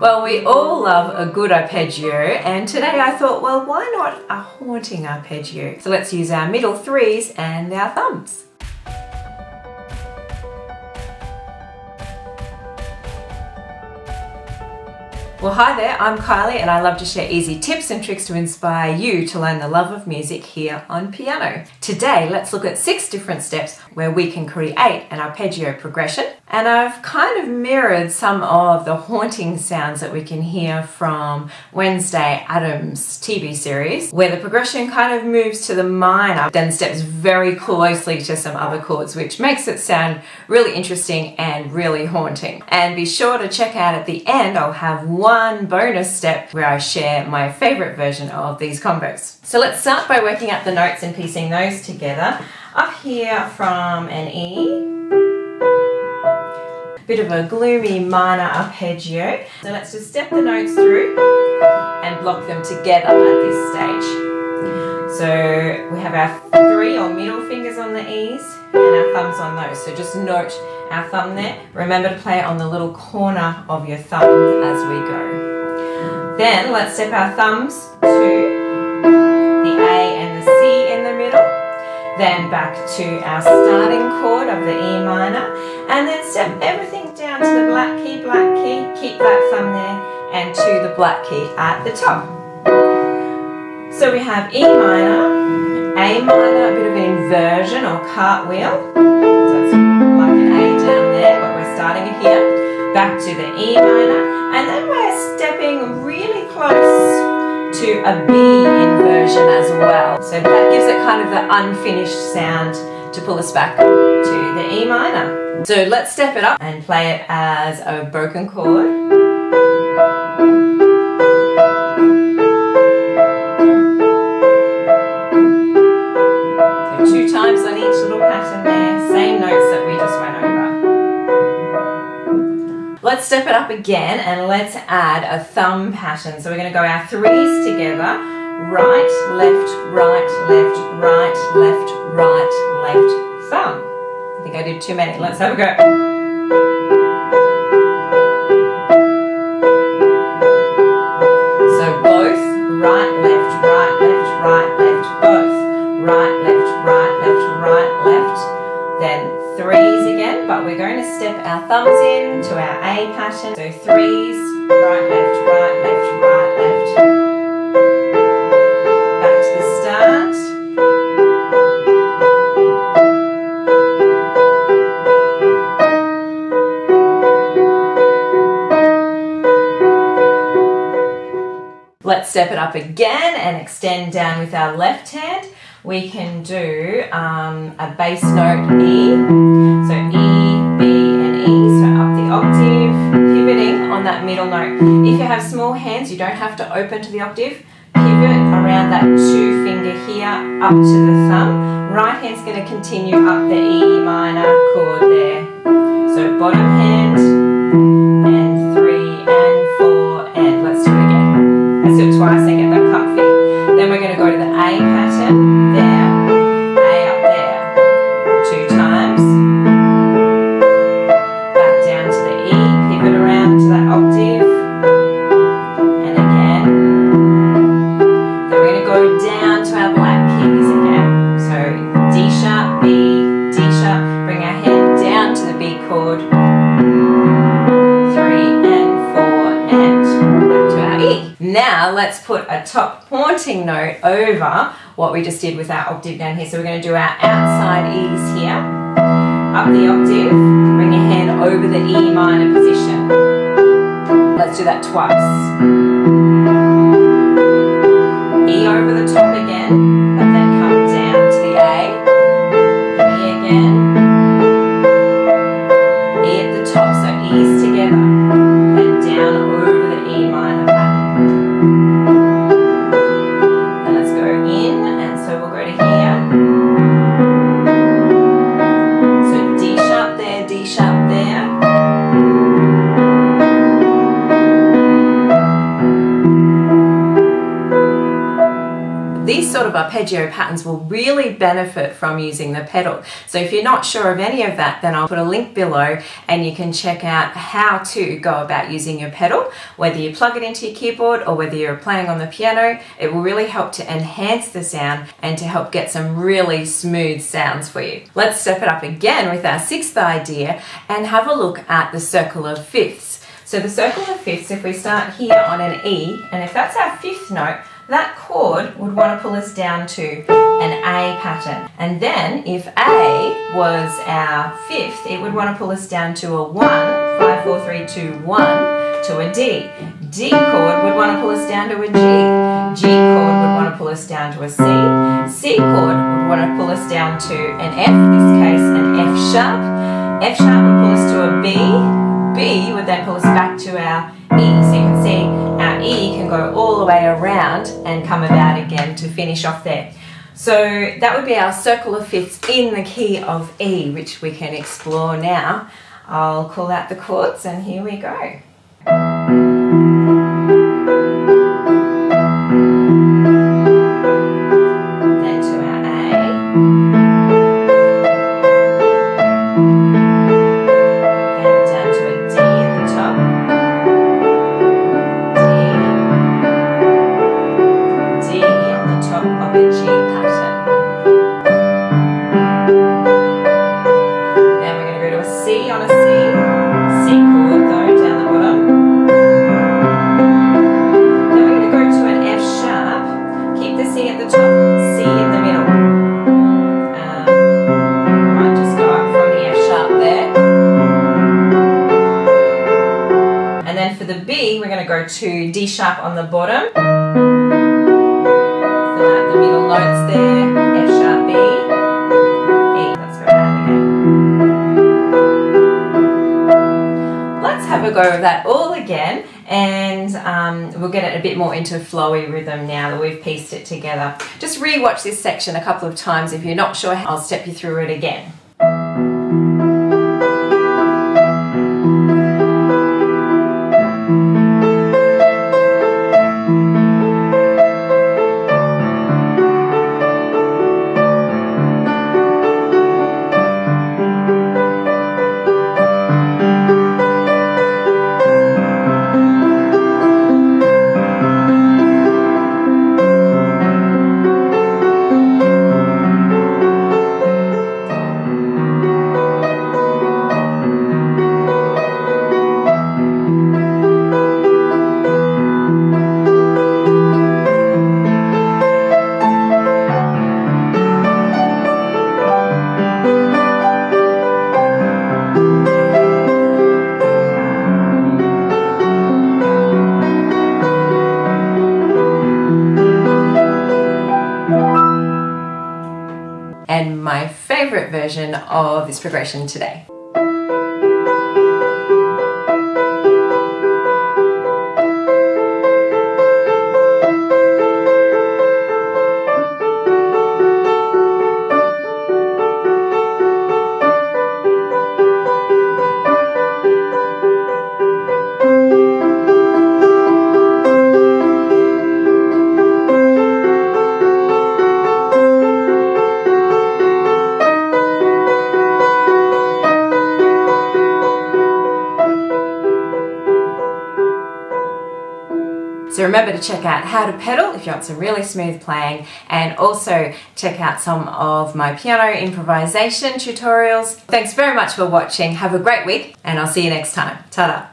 Well, we all love a good arpeggio, and today I thought, well, why not a haunting arpeggio? So let's use our middle threes and our thumbs. Well, hi there, I'm Kylie and I love to share easy tips and tricks to inspire you to learn the love of music here on piano. Today, let's look at 6 different steps where we can create an arpeggio progression. And I've kind of mirrored some of the haunting sounds that we can hear from Wednesday Addams' TV series, where the progression kind of moves to the minor, then steps very closely to some other chords, which makes it sound really interesting and really haunting. And be sure to check out at the end, I'll have one bonus step where I share my favorite version of these combos. So let's start by working out the notes and piecing those together. Up here from an E, bit of a gloomy minor arpeggio. So let's just step the notes through and block them together at this stage. So we have our 3 or middle fingers on the E's and our thumbs on those. So just note our thumb there. Remember to play it on the little corner of your thumb as we go. Then let's step our thumbs to the A and the C in the middle. Then back to our starting chord of the E minor, and then step everything down to the black key, keep that thumb there, and to the black key at the top. So we have E minor, A minor, a bit of an inversion or cartwheel, so it's like an A down there, but we're starting it here, back to the E minor, and then we're stepping really close to a B inversion as well. So that gives it kind of the unfinished sound to pull us back to the E minor. So let's step it up and play it as a broken chord. So 2 times on each little pattern there, same notes that we just went over. Let's step it up again and let's add a thumb pattern. So we're going to go our 3s together. Right, left, right, left, right, left, right, left, thumb. I think I did too many. Let's have a go. So both right, left, right, left, right, left, both right, left, right, left, right, left. Then 3s again, but we're going to step our thumbs in to our A pattern. So 3s, right, left, right, left, right, left. Back to the start. Let's step it up again and extend down with our left hand. We can do a bass note E, so E, B and E, so up the octave, pivoting on that middle note. If you have small hands, you don't have to open to the octave, pivot around that 2 finger here up to the thumb. Right hand's going to continue up the E minor chord there. So bottom hand, and 3 and 4, and let's do it again. Let's do it twice and get that cut feet. Then we're going to go to the A pattern, there, A up there, 2 times, back down to the E, pivot around to that octave, and again. Then we're going to go down to our black keys again. So D sharp, B, D sharp, bring our hand down to the B chord, 3 and 4, and back to our E. Now let's put a top haunting note over what we just did with our octave down here. So we're going to do our outside E's here, up the octave, bring your hand over the E minor position. Let's do that twice. E over the top again, but then come down to the A, E again, E at the top, so E's together, then down over the E minor pattern. Then let's go in, and so we'll go to here. So D sharp there, D sharp there. these sort of arpeggio patterns will really benefit from using the pedal. So if you're not sure of any of that, then I'll put a link below and you can check out how to go about using your pedal, whether you plug it into your keyboard or whether you're playing on the piano. It will really help to enhance the sound and to help get some really smooth sounds for you. Let's step it up again with our sixth idea and have a look at the circle of fifths. So the circle of fifths, if we start here on an E, and if that's our fifth note, that chord would want to pull us down to an A pattern. And then if A was our fifth, it would want to pull us down to a 1, 5, 4, 3, 2, 1, to a D. D chord would want to pull us down to a G. G chord would want to pull us down to a C. C chord would want to pull us down to an F, in this case an F sharp. F sharp would pull us to a B. B would then pull us back to our E. So you can see our E can go all the way around and come about again to finish off there. So that would be our circle of fifths in the key of E, which we can explore now. I'll call out the chords and here we go. Then to our A. To D sharp on the bottom, fill out the middle notes there, F sharp, B, E. Let's go out again. Let's have a go of that all again, and we'll get it a bit more into a flowy rhythm now that we've pieced it together. Just re-watch this section a couple of times. If you're not sure, I'll step you through it again. And my favourite version of this progression today. So remember to check out how to pedal if you want some really smooth playing, and also check out some of my piano improvisation tutorials. Thanks very much for watching. Have a great week and I'll see you next time. Ta-da!